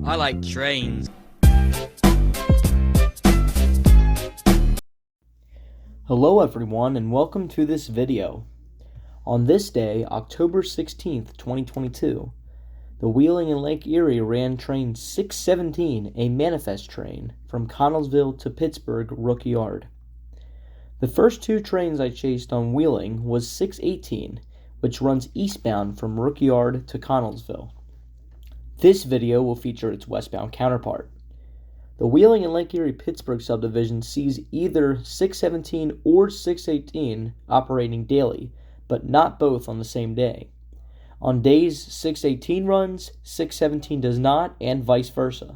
I like trains. Hello everyone and welcome to this video. On this day, October 16th, 2022, the Wheeling Lake Erie ran train 617, a manifest train, from Connellsville to Pittsburgh Rook Yard. The first two trains I chased on Wheeling was 618, which runs eastbound from Rook Yard to Connellsville. This video will feature its westbound counterpart. The Wheeling and Lake Erie Pittsburgh subdivision sees either 617 or 618 operating daily, but not both on the same day. On days 618 runs, 617 does not, and vice versa.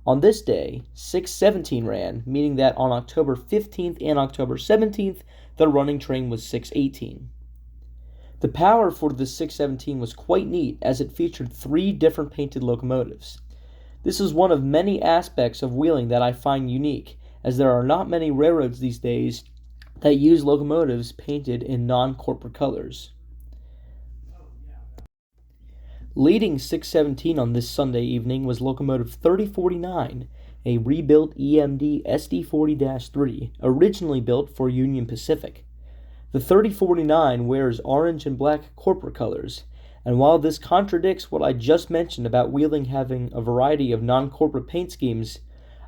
On this day, 617 ran, meaning that on October 15th and October 17th, the running train was 618. The power for the 617 was quite neat, as it featured 3 different painted locomotives. This is one of many aspects of Wheeling that I find unique, as there are not many railroads these days that use locomotives painted in non-corporate colors. Leading 617 on this Sunday evening was Locomotive 3049, a rebuilt EMD SD40-3, originally built for Union Pacific. The 3049 wears orange and black corporate colors, and while this contradicts what I just mentioned about Wheeling having a variety of non-corporate paint schemes,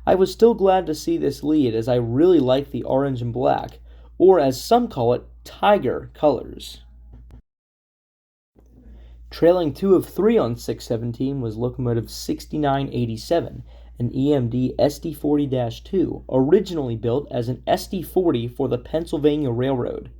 I was still glad to see this lead, as I really like the orange and black, or as some call it, tiger colors. Trailing 2 of 3 on 617 was Locomotive 6987, an EMD SD40-2, originally built as an SD40 for the Pennsylvania Railroad.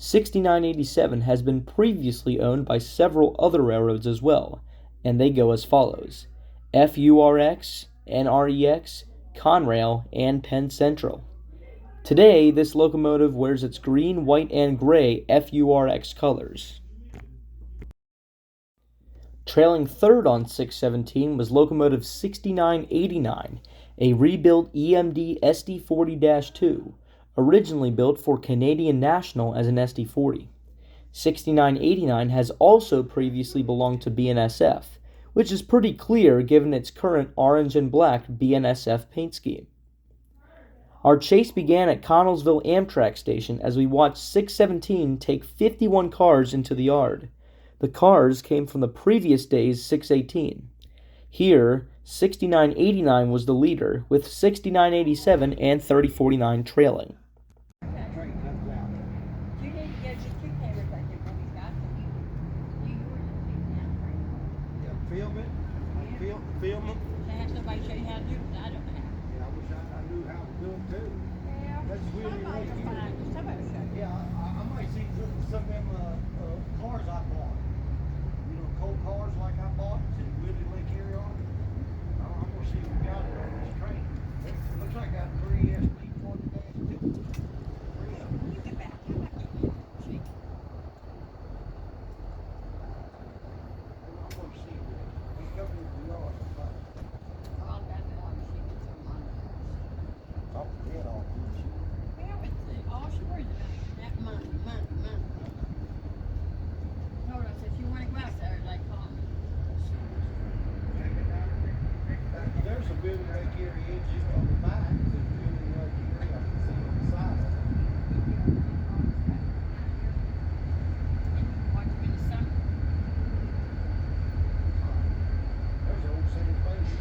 6987 has been previously owned by several other railroads as well, and they go as follows: FURX, NREX, Conrail, and Penn Central. Today, this locomotive wears its green, white, and gray FURX colors. Trailing third on 617 was Locomotive 6989, a rebuilt EMD SD40-2, originally built for Canadian National as an SD40. 6989 has also previously belonged to BNSF, which is pretty clear given its current orange and black BNSF paint scheme. Our chase began at Connellsville Amtrak station as we watched 617 take 51 cars into the yard. The cars came from the previous day's 618. Here, 6989 was the leader, with 6987 and 3049 trailing. Film them. To have somebody show you how to do it, I don't know how. Yeah, I wish I knew how to do it too. Yeah, that's Wheeling Lake Erie. Somebody will show you. Yeah, I might see some of them cars I bought. You know, cold cars like I bought in Wheeling Lake Erie on. I'm gonna see if we got it on this train. It looks like I got 3 SD40-2. 3 of them. You get back. How about you? See. I'm gonna see this. He's coming to the yard. There's a Wheeling Lake Erie engine on the back. There's Wheeling Lake Erie. I can see on the side. Watch me in the summer. There's an old same place.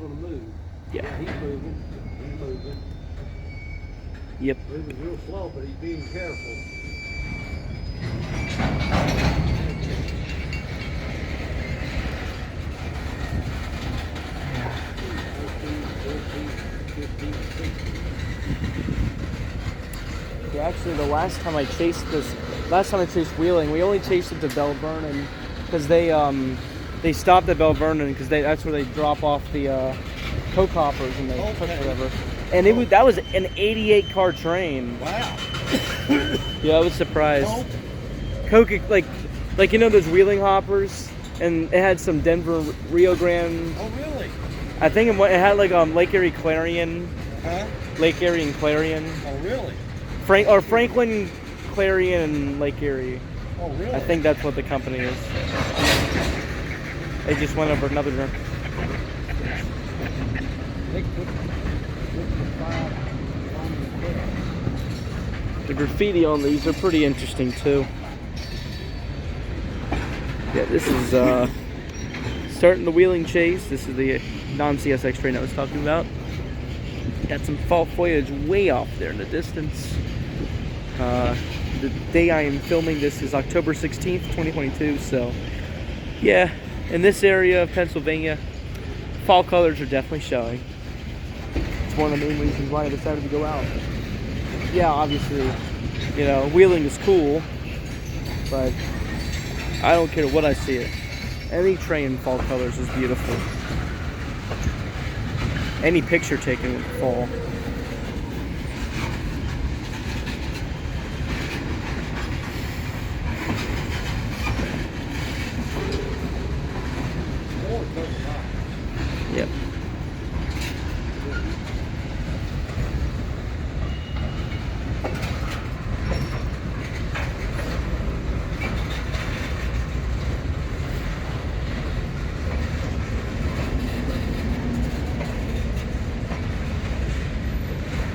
going to move. Yeah. He's moving. He's moving. Yep. Moving real slow, but he's being careful. Yeah, actually, the last time I chased Wheeling, we only chased it to Belle Vernon because they stopped at Belle Vernon because that's where they drop off the coke hoppers and they cook whatever. And that was an 88 car train. Wow. Yeah, I was surprised. Coke, like you know those Wheeling hoppers, and it had some Denver Rio Grande. Oh really? I think it had like Lake Erie Clarion. Huh? Lake Erie and Clarion. Oh really? Franklin, Clarion, and Lake Erie. Oh really? I think that's what the company is. They just went over another drink. The graffiti on these are pretty interesting too. Yeah, this is starting the Wheeling chase. This is the non-CSX train I was talking about. Got some fall foliage way off there in the distance. The day I am filming this is October 16th, 2022. So, yeah, in this area of Pennsylvania, fall colors are definitely showing. It's one of the main reasons why I decided to go out. Yeah, obviously, you know, Wheeling is cool, but I don't care what I see it. Any train in fall colors is beautiful. Any picture taken with fall. Yep.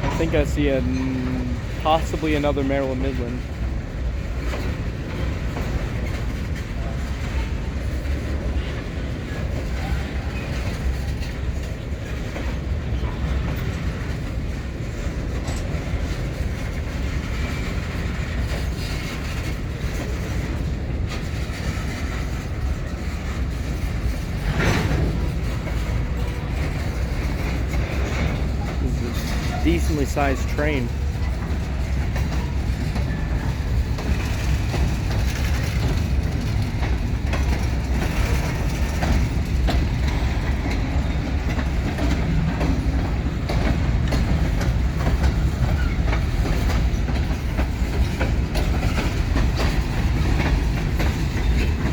I think I see possibly another Maryland Midland. Decently sized train.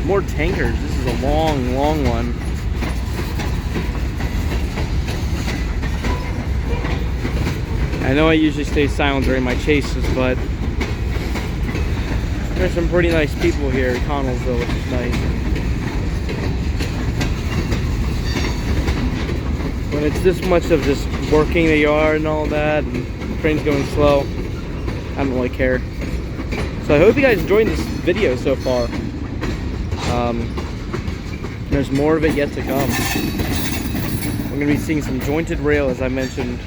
More tankers. This is a long, long one. I know I usually stay silent during my chases, but there's some pretty nice people here at Connellsville, which is nice. When it's this much of just working the yard and all that, and the train's going slow, I don't really care. So I hope you guys enjoyed this video so far. There's more of it yet to come. We're going to be seeing some jointed rail, as I mentioned.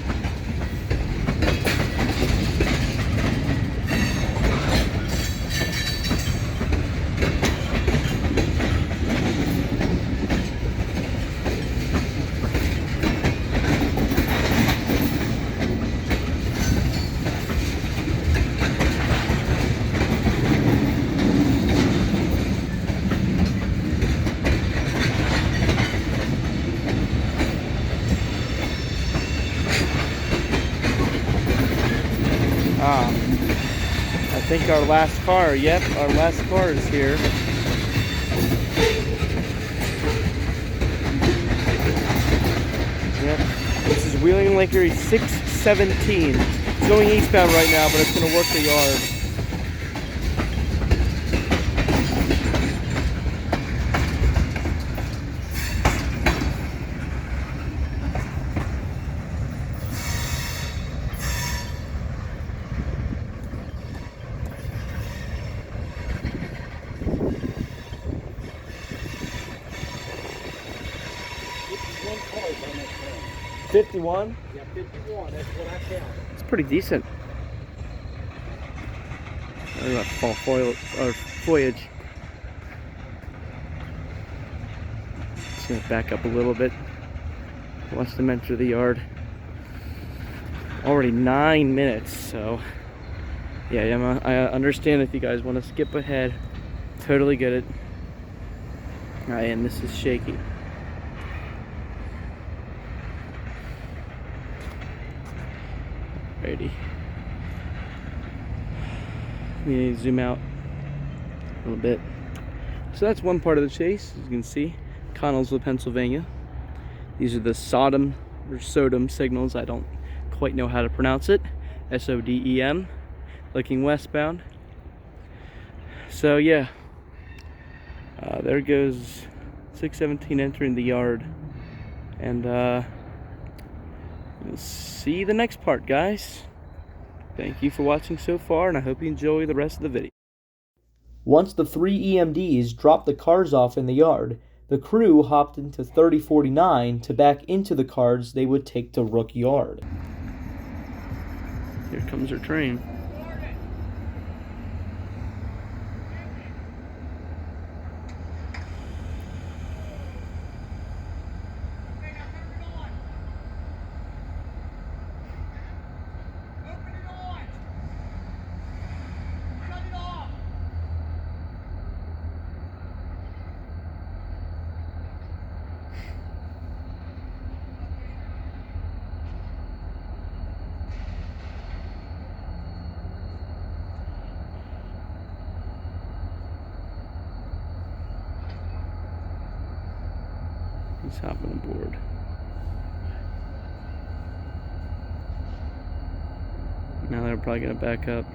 I think our last car, yep, our last car is here. Yep, this is Wheeling Lake Erie 617. It's going eastbound right now, but it's going to work the yard. One car on that train. 51? Yeah, 51. That's what I count. It's pretty decent. Look at that fall foliage. Just gonna back up a little bit. Watch them enter the yard. Already 9 minutes, so yeah, I understand if you guys want to skip ahead. Totally get it. Alright, and this is shaky. Alrighty. We need to zoom out a little bit. So that's one part of the chase, as you can see. Connellsville, Pennsylvania. These are the Sodom signals. I don't quite know how to pronounce it. SODEM, looking westbound. So yeah, there goes 617 entering the yard, and you'll see the next part, guys. Thank you for watching so far, and I hope you enjoy the rest of the video. Once the 3 EMDs dropped the cars off in the yard, the crew hopped into 3049 to back into the cars they would take to Rook Yard. Here comes our train. He's hopping aboard. Now they're probably gonna back up.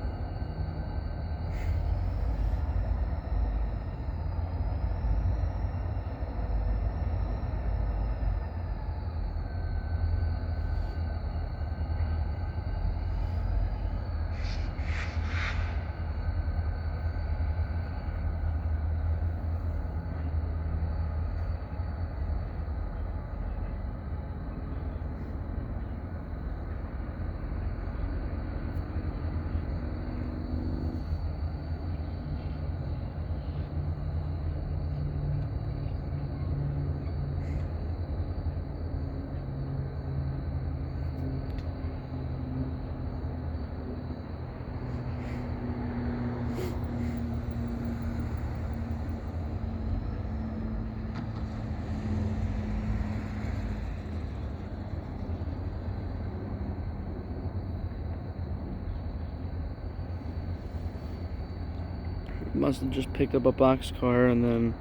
Must have just picked up a boxcar, and then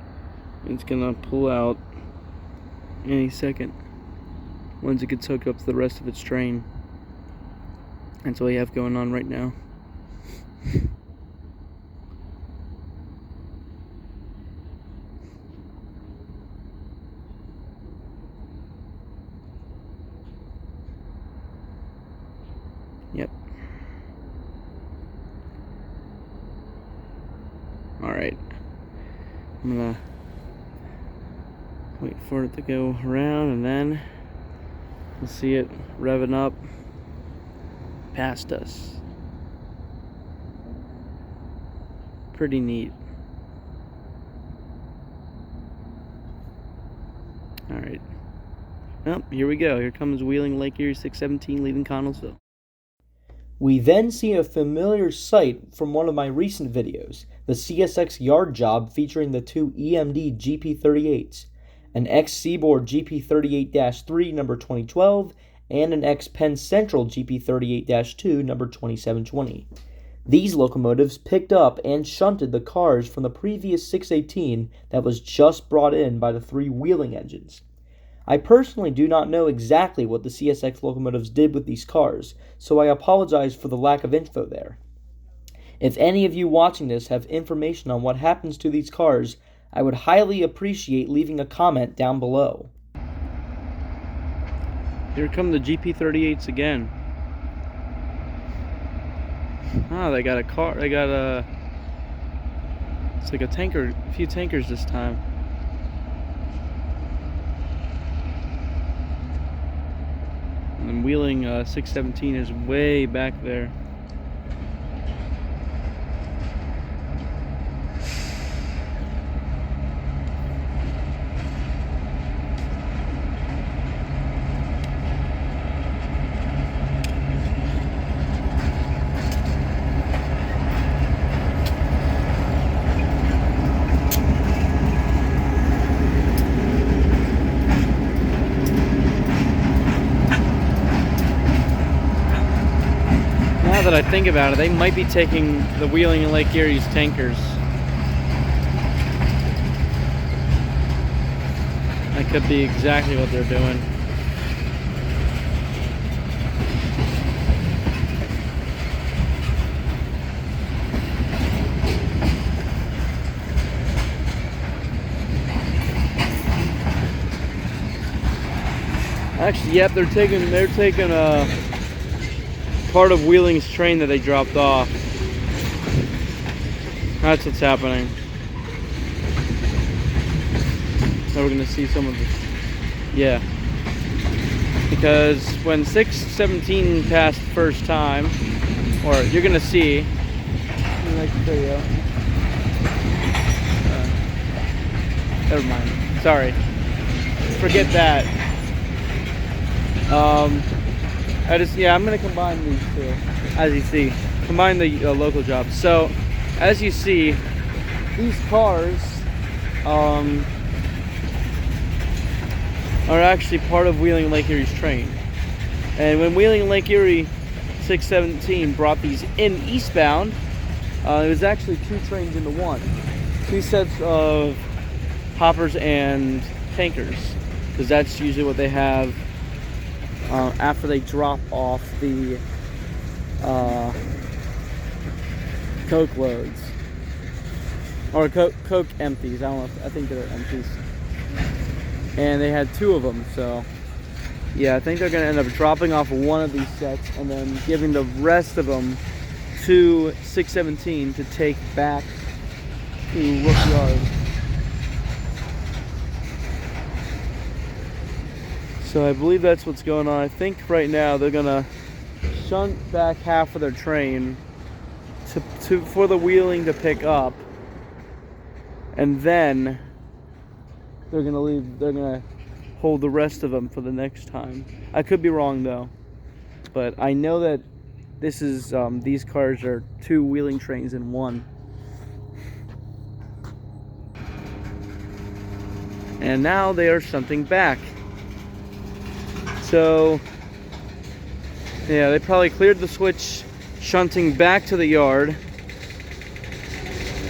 it's gonna pull out any second once it gets hooked up to the rest of its train. That's what we have going on right now. Yep. Alright, I'm gonna wait for it to go around, and then we'll see it revving up past us. Pretty neat. Alright. Oh, here we go. Here comes Wheeling Lake Erie 617 leaving Connellsville. We then see a familiar sight from one of my recent videos, the CSX yard job featuring the 2 EMD GP38s, an ex-Seaboard GP38-3 number 2012, and an ex-Penn Central GP38-2 number 2720. These locomotives picked up and shunted the cars from the previous 618 that was just brought in by the 3 Wheeling engines. I personally do not know exactly what the CSX locomotives did with these cars, so I apologize for the lack of info there. If any of you watching this have information on what happens to these cars, I would highly appreciate leaving a comment down below. Here come the GP38s again. Ah, they got a car, it's like a tanker, a few tankers this time. and Wheeling 617 is way back there. Now that I think about it, they might be taking the Wheeling and Lake Erie's tankers. That could be exactly what they're doing. Actually, yep, they're taking part of Wheeling's train that they dropped off. That's what's happening. So we're gonna see some of this. Yeah. Because when 617 passed first time, or you're gonna see, I'd like to show you. Never mind. Sorry. Forget that. I'm gonna combine these two, as you see, combine the local jobs. So, as you see, these cars are actually part of Wheeling Lake Erie's train. And when Wheeling Lake Erie 617 brought these in eastbound, it was actually two trains into one, two sets of hoppers and tankers, because that's usually what they have. After they drop off the Coke loads, or Coke empties. I don't know. I think they're empties, and they had two of them. So, yeah, I think they're gonna end up dropping off one of these sets and then giving the rest of them to 617 to take back to Rook Yard. So I believe that's what's going on. I think right now they're gonna shunt back half of their train for the Wheeling to pick up, and then they're gonna leave. They're gonna hold the rest of them for the next time. I could be wrong though, but I know that this is these cars are two Wheeling trains in one. And now they are shunting back. So, yeah, they probably cleared the switch, shunting back to the yard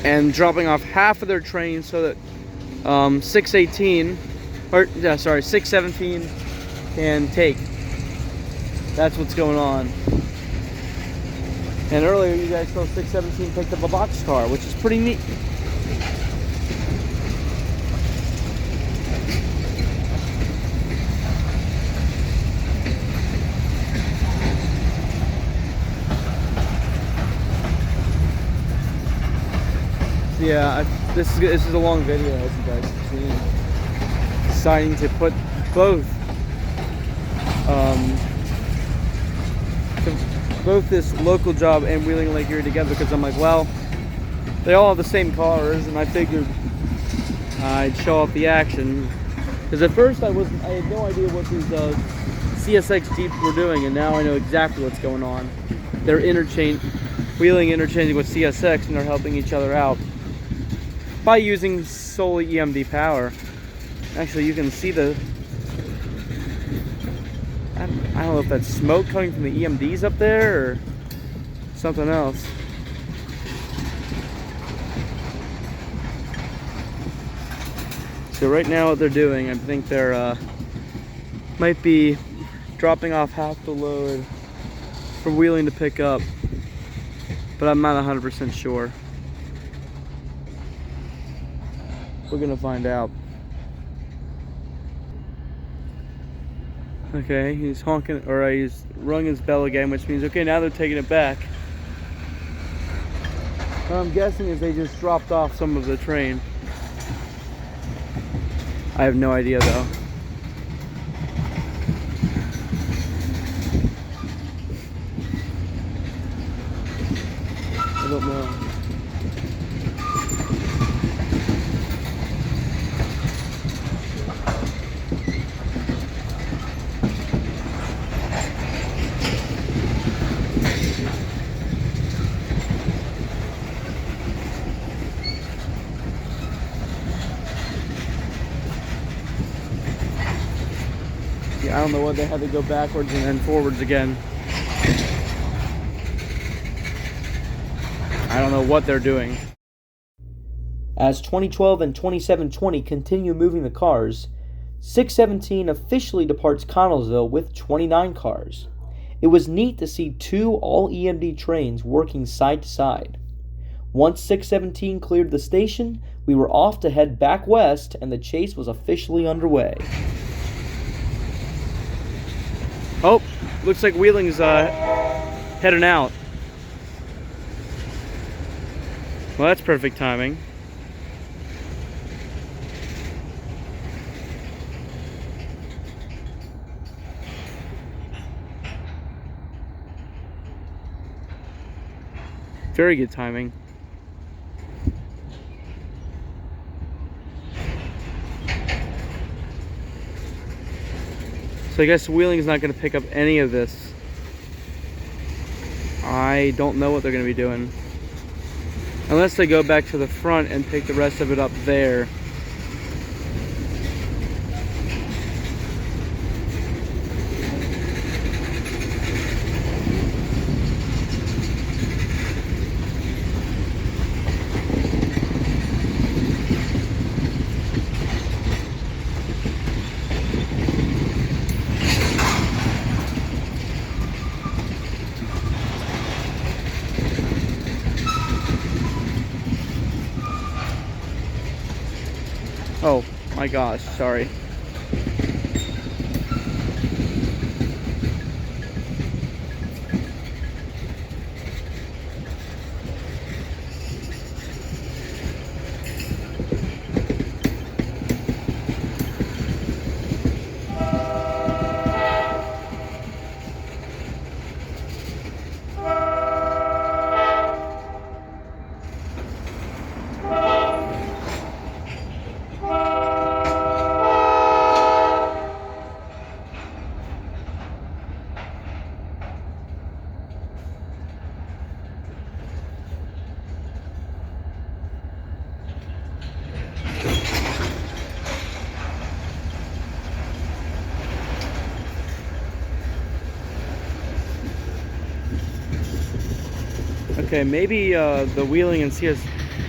and dropping off half of their train so that 617 can take. That's what's going on. And earlier you guys saw 617 picked up a boxcar, which is pretty neat. Yeah, this is a long video, as you guys can see. Deciding to put both this local job and Wheeling Lake Erie together, because I'm like, well, they all have the same cars, and I figured I'd show off the action. Because at first I had no idea what these CSX Jeeps were doing, and now I know exactly what's going on. They're Wheeling interchanging with CSX, and they're helping each other out by using solely EMD power. Actually, you can see I don't know if that's smoke coming from the EMDs up there or something else. So right now what they're doing, I think they're might be dropping off half the load for Wheeling to pick up, but I'm not 100% sure. We're gonna find out. Okay, he's honking, or he's rung his bell again, which means, okay, now they're taking it back. What I'm guessing is they just dropped off some of the train. I have no idea though. don't know. I don't know what they had to go backwards and then forwards again. I don't know what they're doing. As 2012 and 2720 continue moving the cars, 617 officially departs Connellsville with 29 cars. It was neat to see 2 all EMD trains working side to side. Once 617 cleared the station, we were off to head back west and the chase was officially underway. Oh, looks like Wheeling's heading out. Well, that's perfect timing. Very good timing. So I guess Wheeling is not going to pick up any of this. I don't know what they're going to be doing. Unless they go back to the front and pick the rest of it up there. Oh my gosh, sorry. Okay, maybe the Wheeling and CS,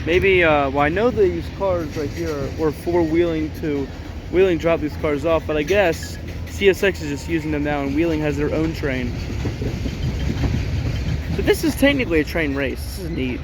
maybe, well, I know these cars right here were for Wheeling to, Wheeling dropped these cars off, but I guess CSX is just using them now and Wheeling has their own train. But this is technically a train race. This is neat.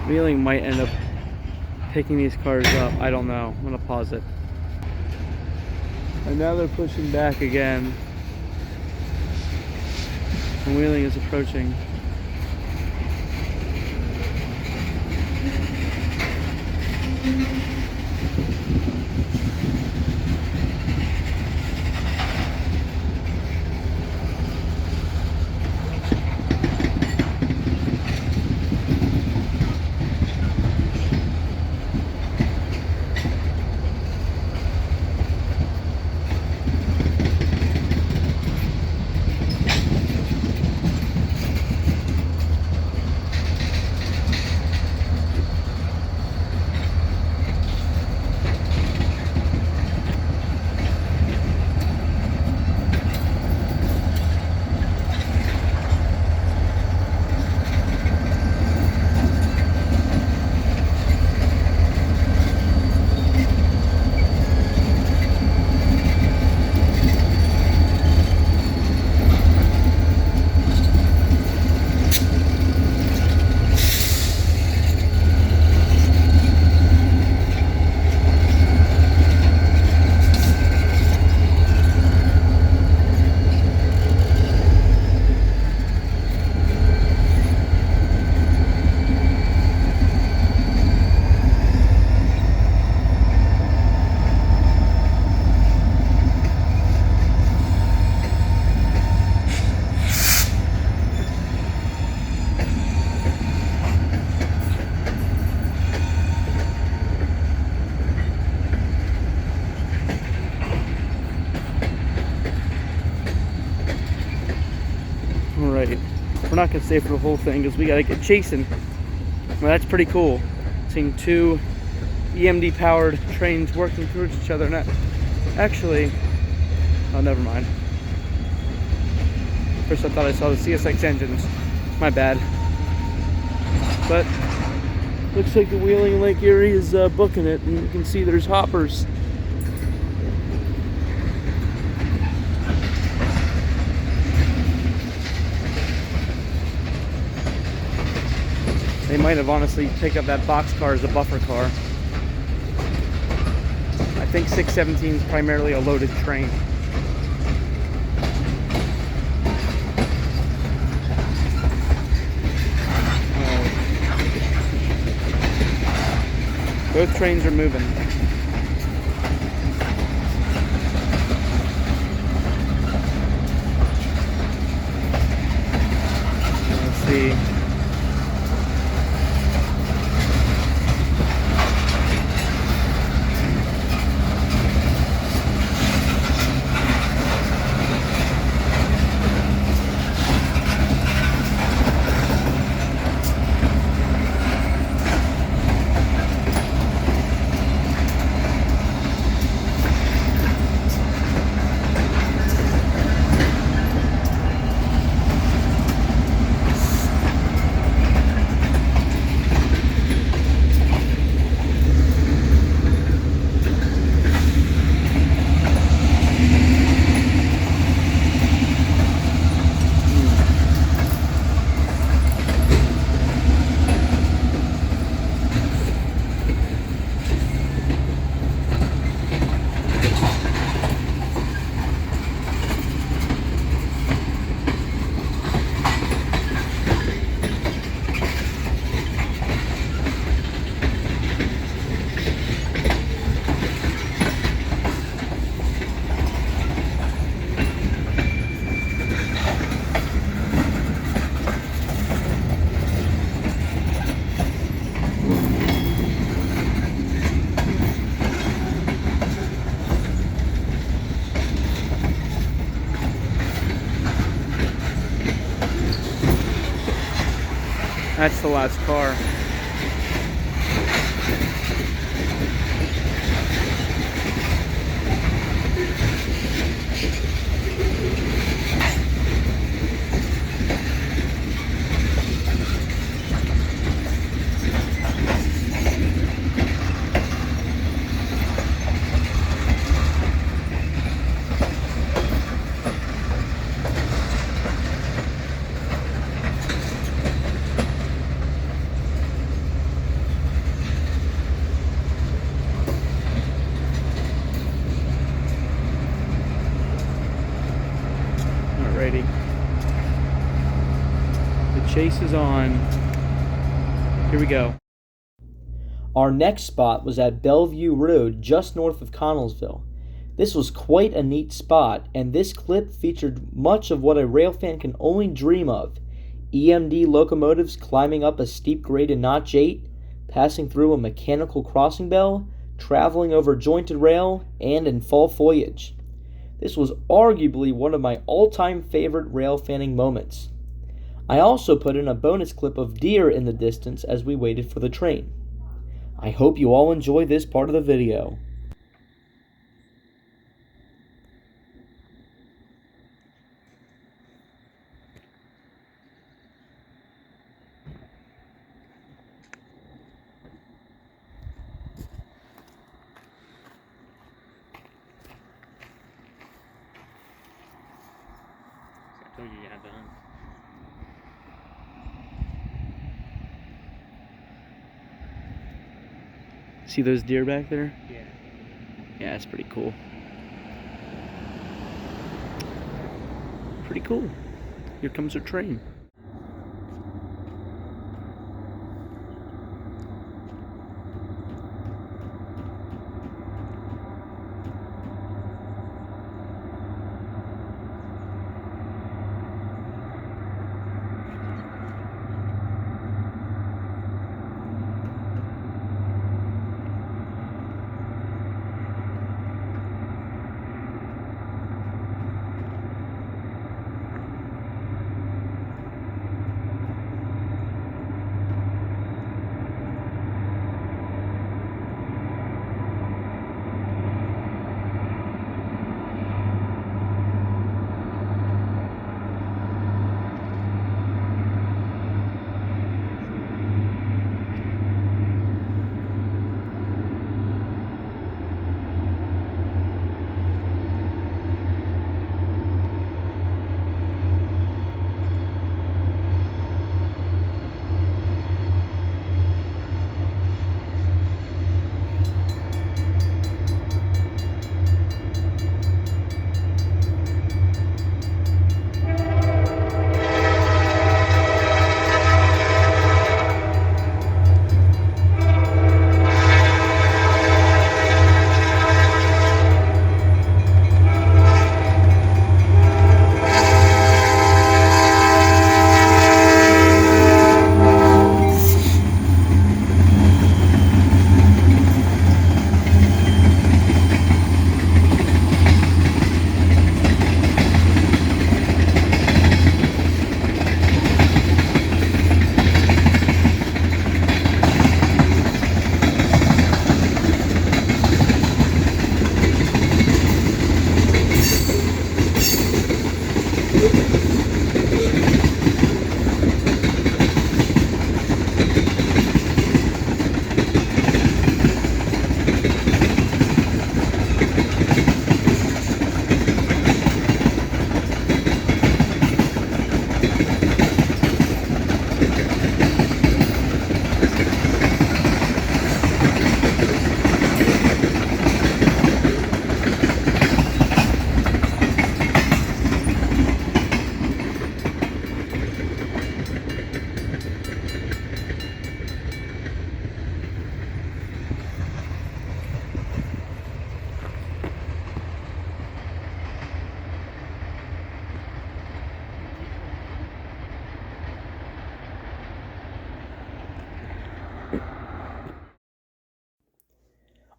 Wheeling might end up picking these cars up. I don't know. I'm gonna pause it. And now they're pushing back again. And Wheeling is approaching. not going to stay for the whole thing because we got to get chasing. Well, that's pretty cool. Seeing two EMD powered trains working towards each other. Not actually, oh, never mind. First I thought I saw the CSX engines. My bad. But looks like the Wheeling Lake Erie is booking it, and you can see there's hoppers. They might have honestly taken up that box car as a buffer car. I think 617 is primarily a loaded train. Both trains are moving. Let's see. That's the last car. Alrighty. The chase is on. Here we go. Our next spot was at Bellview Road, just north of Connellsville. This was quite a neat spot, and this clip featured much of what a railfan can only dream of. EMD locomotives climbing up a steep grade in Notch 8, passing through a mechanical crossing bell, traveling over jointed rail, and in fall foliage. This was arguably one of my all-time favorite rail fanning moments. I also put in a bonus clip of deer in the distance as we waited for the train. I hope you all enjoy this part of the video. See those deer back there? Yeah. Yeah, it's pretty cool. Pretty cool. Here comes our train.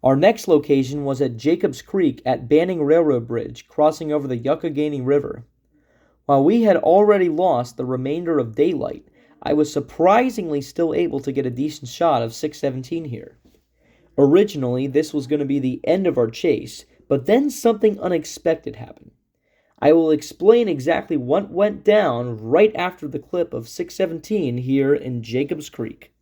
Our next location was at Jacobs Creek at Banning Railroad Bridge, crossing over the Youghiogheny River. While we had already lost the remainder of daylight, I was surprisingly still able to get a decent shot of 617 here. Originally, this was going to be the end of our chase, but then something unexpected happened. I will explain exactly what went down right after the clip of 617 here in Jacobs Creek.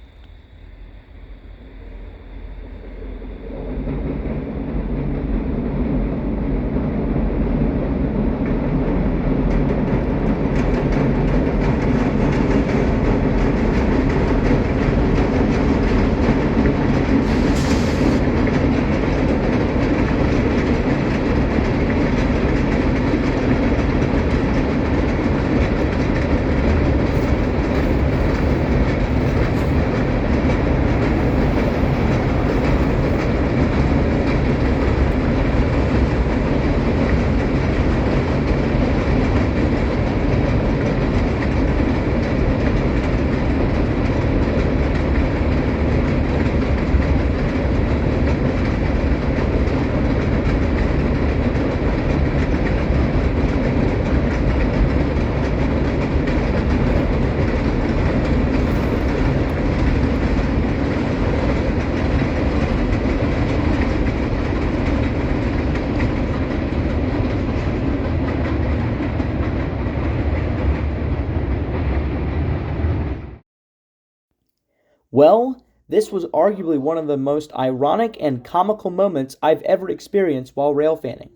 Well, this was arguably one of the most ironic and comical moments I've ever experienced while rail fanning.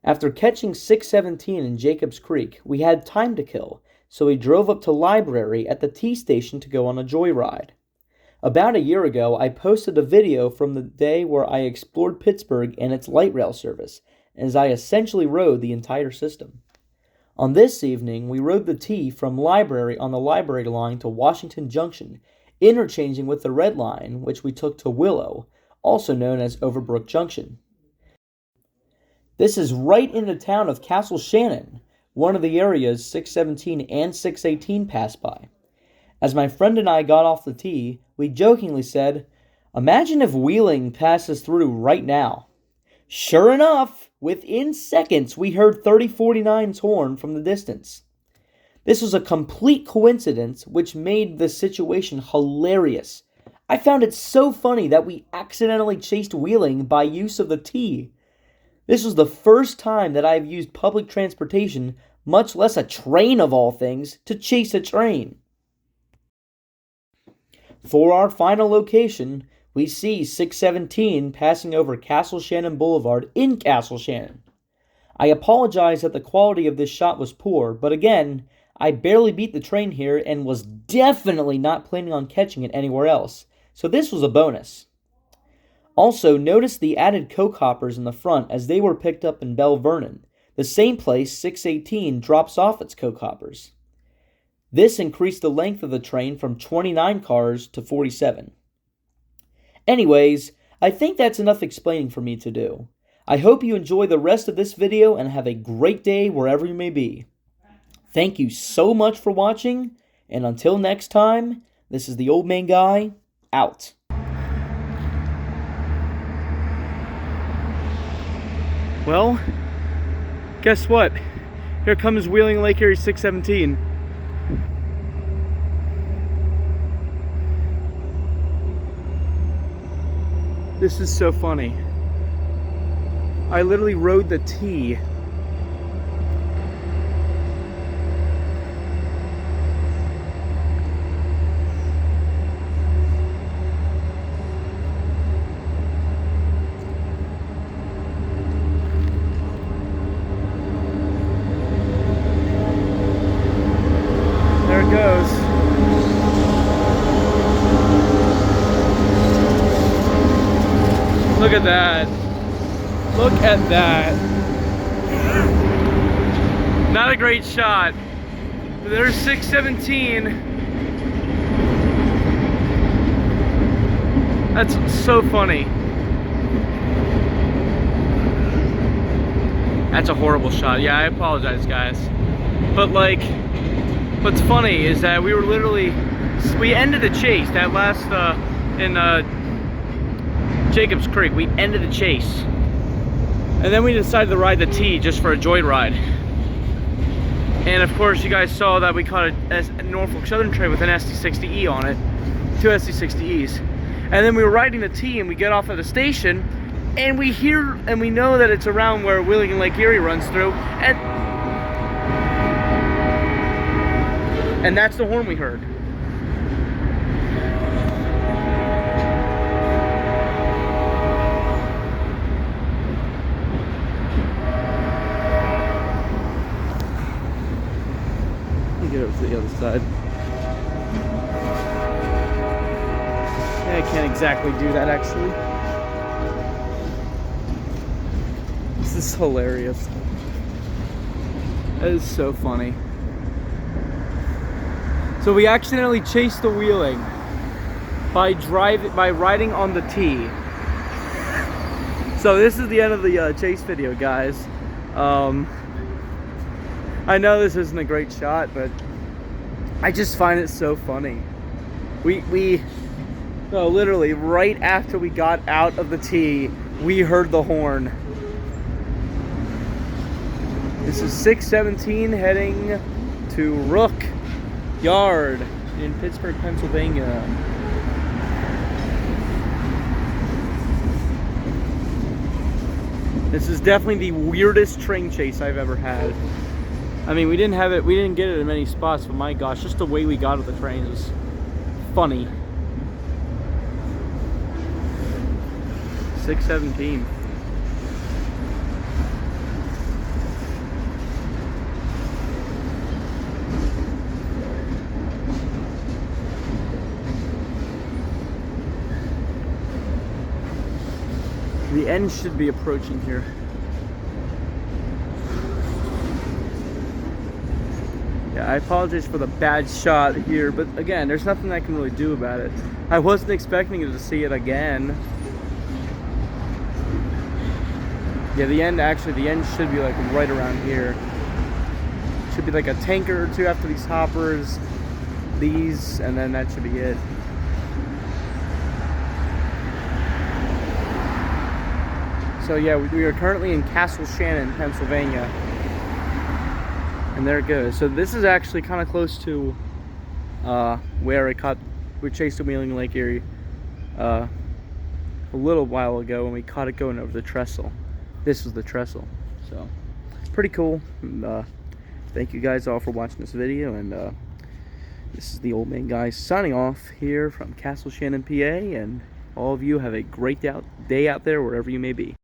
After catching 617 in Jacobs Creek, we had time to kill, so we drove up to Library at the T station to go on a joyride. About a year ago, I posted a video from the day where I explored Pittsburgh and its light rail service, as I essentially rode the entire system. On this evening, we rode the T from Library on the Library line to Washington Junction, interchanging with the Red Line, which we took to Willow, also known as Overbrook Junction. This is right in the town of Castle Shannon, one of the areas 617 and 618 pass by. As my friend and I got off the T, we jokingly said, "Imagine if Wheeling passes through right now." Sure enough, within seconds we heard 3049's horn from the distance. This was a complete coincidence, which made the situation hilarious. I found it so funny that we accidentally chased Wheeling by use of the T. This was the first time that I have used public transportation, much less a train of all things, to chase a train. For our final location, we see 617 passing over Castle Shannon Boulevard in Castle Shannon. I apologize that the quality of this shot was poor, but again, I barely beat the train here and was definitely not planning on catching it anywhere else, so this was a bonus. Also, notice the added coke hoppers in the front as they were picked up in Belle Vernon, the same place 618 drops off its coke hoppers. This increased the length of the train from 29 cars to 47. Anyways, I think that's enough explaining for me to do. I hope you enjoy the rest of this video and have a great day wherever you may be. Thank you so much for watching, and until next time, this is the Old Man Guy, out. Well, guess what? Here comes Wheeling Lake Erie 617. This is so funny. I literally rode the T. There it goes. Look at that. Look at that. Not a great shot. But there's 617. That's so funny. That's a horrible shot. Yeah, I apologize, guys. But like, what's funny is that we ended the chase that last Jacobs Creek. We ended the chase. And then we decided to ride the T just for a joyride. And of course, you guys saw that we caught a Norfolk Southern train with an SD60E on it. 2 SD60Es. And then we were riding the T and we get off at the station and we hear and we know that it's around where Wheeling Lake Erie runs through. And that's the horn we heard. Get over to the other side. Yeah, I can't exactly do that actually. This is hilarious. That is so funny. So we accidentally chased the Wheeling by riding on the T. So this is the end of the chase video, guys. I know this isn't a great shot, but I just find it so funny. No, literally right after we got out of the T, we heard the horn. This is 617 heading to Rook Yard in Pittsburgh, Pennsylvania. This is definitely the weirdest train chase I've ever had. I mean, we didn't get it in many spots, but my gosh, just the way we got at the trains was funny. 617. The end should be approaching here. I apologize for the bad shot here, but again, there's nothing I can really do about it. I wasn't expecting to see it again. Yeah, the end should be like right around here. Should be like a tanker or two after these hoppers, these, and then that should be it. So yeah, we are currently in Castle Shannon, Pennsylvania. And there it goes. So this is actually kind of close to where we chased the Wheeling Lake Erie a little while ago when we caught it going over the trestle. This was the trestle. So it's pretty cool. And, thank you guys all for watching this video. And this is the old man guy signing off here from Castle Shannon, PA. And all of you have a great day out there wherever you may be.